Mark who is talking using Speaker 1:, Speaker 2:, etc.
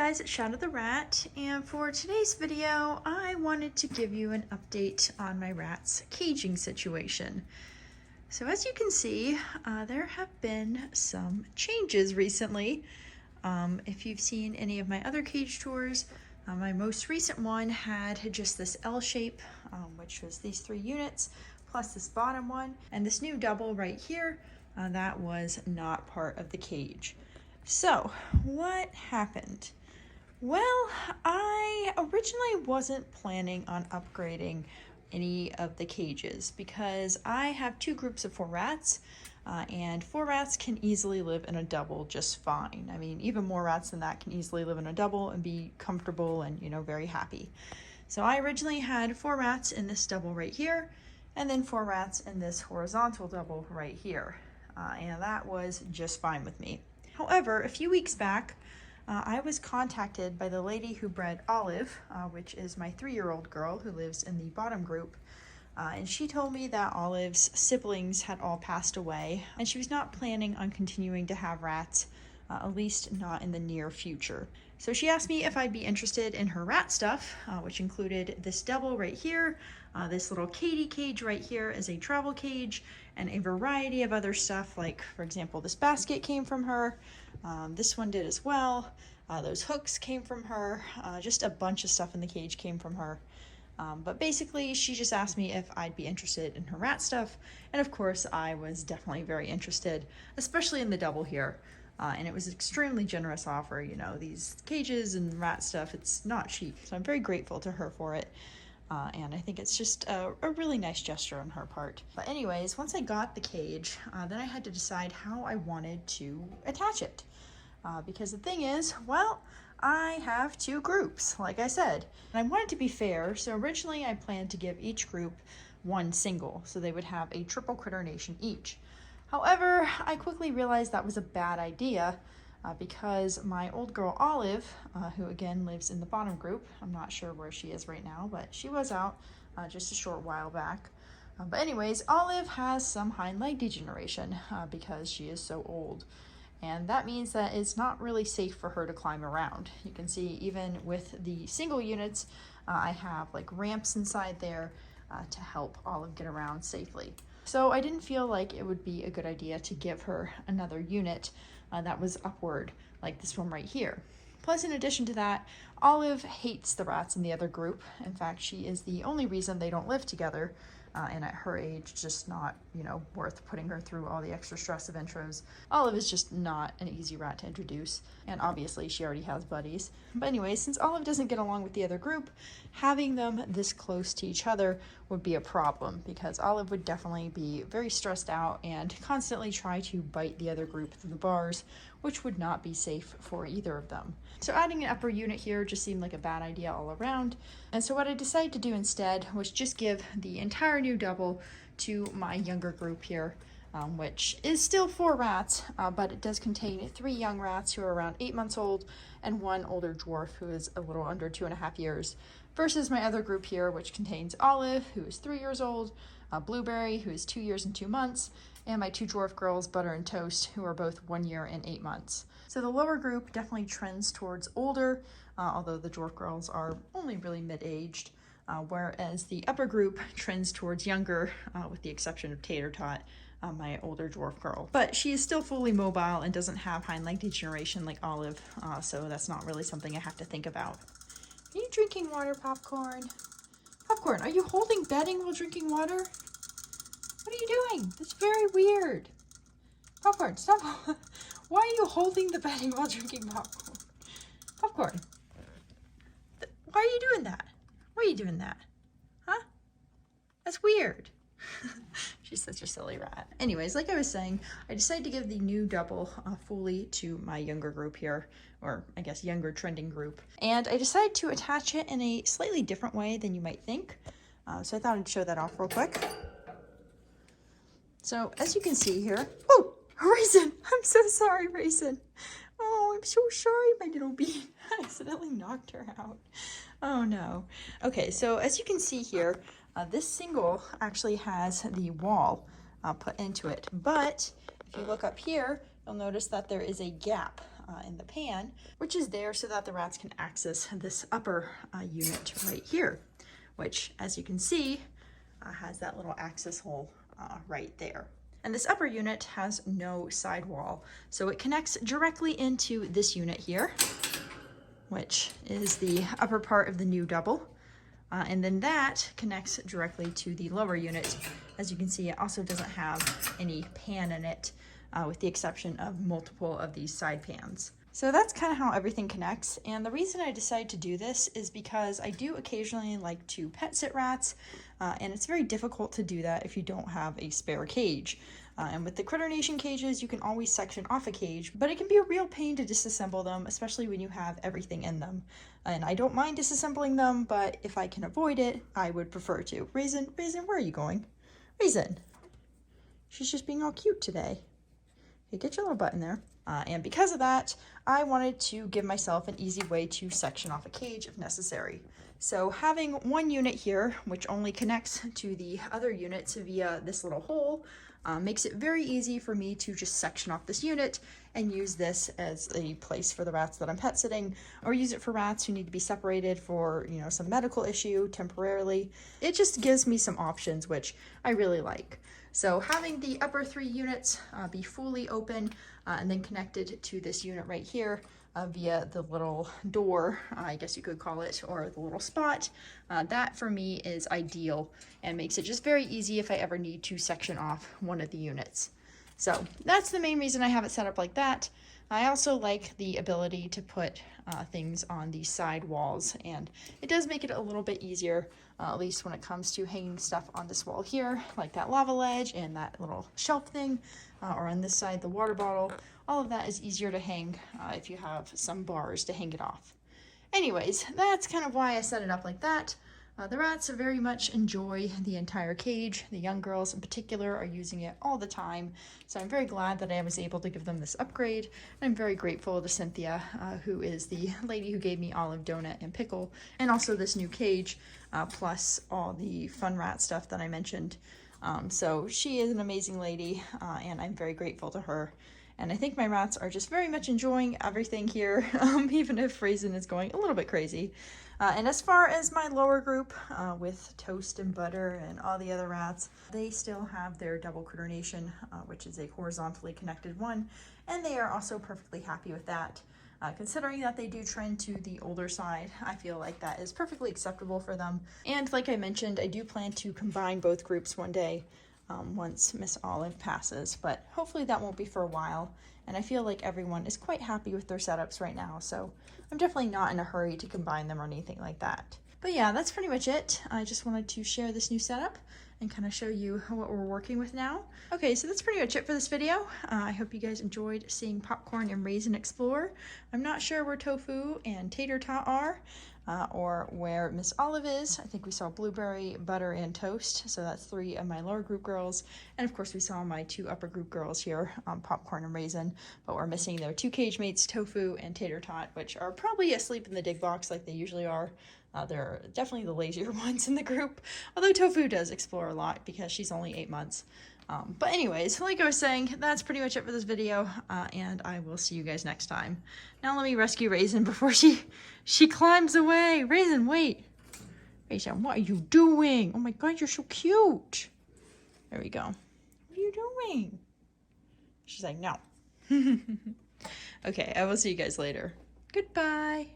Speaker 1: guys, it's Shadow the Rat, and for today's video I wanted to give you an update on my rat's caging situation. So as you can see, there have been some changes recently. If you've seen any of my other cage tours, my most recent one had just this L shape, which was these 3 units, plus this bottom one, and this new double right here, that was not part of the cage. So what happened? Well, I originally wasn't planning on upgrading any of the cages because I have 2 groups of 4 rats, and 4 rats can easily live in a double just fine. I mean, even more rats than that can easily live in a double and be comfortable and, you know, very happy. So I originally had 4 rats in this double right here, and then 4 rats in this horizontal double right here, and that was just fine with me. However, a few weeks back, I was contacted by the lady who bred Olive, which is my 3-year-old girl who lives in the bottom group, and she told me that Olive's siblings had all passed away, and she was not planning on continuing to have rats, at least not in the near future. So she asked me if I'd be interested in her rat stuff, which included this double right here, this little Katie cage right here as a travel cage, and a variety of other stuff, like, for example, this basket came from her, this one did as well, those hooks came from her, just a bunch of stuff in the cage came from her. But basically, she just asked me if I'd be interested in her rat stuff, and of course, I was definitely very interested, especially in the double here. And it was an extremely generous offer. You know, these cages and rat stuff, it's not cheap, so I'm very grateful to her for it. And I think it's just a really nice gesture on her part. But anyways, once I got the cage, then I had to decide how I wanted to attach it. Because the thing is, well, I have 2 groups, like I said. And I wanted to be fair, so originally I planned to give each group 1 single, so they would have a triple critter nation each. However, I quickly realized that was a bad idea, because my old girl Olive, who again lives in the bottom group, I'm not sure where she is right now, but she was out just a short while back. But anyways, Olive has some hind leg degeneration because she is so old. And that means that it's not really safe for her to climb around. You can see even with the single units, I have like ramps inside there to help Olive get around safely. So I didn't feel like it would be a good idea to give her another unit that was upward, like this one right here. Plus, in addition to that, Olive hates the rats in the other group. In fact, she is the only reason they don't live together. And at her age, just not, you know, worth putting her through all the extra stress of intros. Olive is just not an easy rat to introduce, and obviously she already has buddies. But anyway, since Olive doesn't get along with the other group, having them this close to each other would be a problem, because Olive would definitely be very stressed out and constantly try to bite the other group through the bars, which would not be safe for either of them. So adding an upper unit here just seemed like a bad idea all around. And so what I decided to do instead was just give the entire new double to my younger group here, which is still 4 rats, but it does contain 3 young rats who are around 8 months old and 1 older dwarf who is a little under 2.5 years, versus my other group here, which contains Olive, who is 3 years old, Blueberry, who is 2 years and 2 months, and my 2 dwarf girls, Butter and Toast, who are both 1 year and 8 months. So the lower group definitely trends towards older, although the dwarf girls are only really mid-aged, whereas the upper group trends towards younger, with the exception of Tater Tot, my older dwarf girl. But she is still fully mobile and doesn't have hind leg degeneration like Olive, so that's not really something I have to think about. Are you drinking water, Popcorn? Popcorn, are you holding bedding while drinking water? What are you doing? That's very weird. Popcorn, stop. Why are you holding the bedding while drinking popcorn? Popcorn. Why are you doing that? Why are you doing that? Huh? That's weird. She's such a silly rat. Anyways, like I was saying, I decided to give the new double fully to my younger group here, or I guess younger trending group. And I decided to attach it in a slightly different way than you might think. So I thought I'd show that off real quick. So as you can see here, oh, Raisin, I'm so sorry, Raisin. Oh, I'm so sorry, my little bean. I accidentally knocked her out. Oh no. Okay, so as you can see here, this single actually has the wall put into it, but if you look up here, you'll notice that there is a gap in the pan, which is there so that the rats can access this upper unit right here, which, as you can see, has that little access hole right there. And this upper unit has no sidewall, so it connects directly into this unit here, which is the upper part of the new double. And then that connects directly to the lower unit. As you can see, it also doesn't have any pan in it, with the exception of multiple of these side pans. So that's kind of how everything connects. And the reason I decided to do this is because I do occasionally like to pet sit rats, and it's very difficult to do that if you don't have a spare cage. And with the Critter Nation cages, you can always section off a cage, but it can be a real pain to disassemble them, especially when you have everything in them. And I don't mind disassembling them, but if I can avoid it, I would prefer to. Raisin, where are you going? Raisin. She's just being all cute today. Okay, get your little butt in there. And because of that, I wanted to give myself an easy way to section off a cage if necessary. So having one unit here, which only connects to the other units via this little hole, makes it very easy for me to just section off this unit and use this as a place for the rats that I'm pet sitting, or use it for rats who need to be separated for, you know, some medical issue temporarily. It just gives me some options, which I really like. So having the upper 3 units be fully open and then connected to this unit right here via the little door, I guess you could call it, or the little spot, that for me is ideal and makes it just very easy if I ever need to section off one of the units. So that's the main reason I have it set up like that. I also like the ability to put things on the side walls, and it does make it a little bit easier, at least when it comes to hanging stuff on this wall here, like that lava ledge and that little shelf thing, or on this side, the water bottle. All of that is easier to hang if you have some bars to hang it off. Anyways, that's kind of why I set it up like that. The rats very much enjoy the entire cage. The young girls in particular are using it all the time. So I'm very glad that I was able to give them this upgrade. And I'm very grateful to Cynthia, who is the lady who gave me Olive, Donut, and Pickle, and also this new cage, plus all the fun rat stuff that I mentioned. So she is an amazing lady, and I'm very grateful to her. And I think my rats are just very much enjoying everything here, even if Raisin is going a little bit crazy. And as far as my lower group, with Toast and Butter and all the other rats, they still have their double Critter Nation, which is a horizontally connected one, and they are also perfectly happy with that. Considering that they do trend to the older side, I feel like that is perfectly acceptable for them. And like I mentioned, I do plan to combine both groups one day, once Miss Olive passes, but hopefully that won't be for a while. And I feel like everyone is quite happy with their setups right now, so I'm definitely not in a hurry to combine them or anything like that. But yeah, that's pretty much it. I just wanted to share this new setup and kind of show you what we're working with now. Okay, so that's pretty much it for this video. I hope you guys enjoyed seeing Popcorn and Raisin explore. I'm not sure where Tofu and Tater Tot are, or where Miss Olive is. I think we saw Blueberry, Butter, and Toast, so that's 3 of my lower group girls. And of course we saw my 2 upper group girls here, Popcorn and Raisin, but we're missing their 2 cage mates, Tofu and Tater Tot, which are probably asleep in the dig box like they usually are. They're definitely the lazier ones in the group, although Tofu does explore a lot because she's only 8 months. But anyways, like I was saying, that's pretty much it for this video, and I will see you guys next time. Now let me rescue Raisin before she climbs away. Raisin, wait. Raisin, what are you doing? Oh my god, you're so cute. There we go. What are you doing? She's like, no. Okay, I will see you guys later. Goodbye.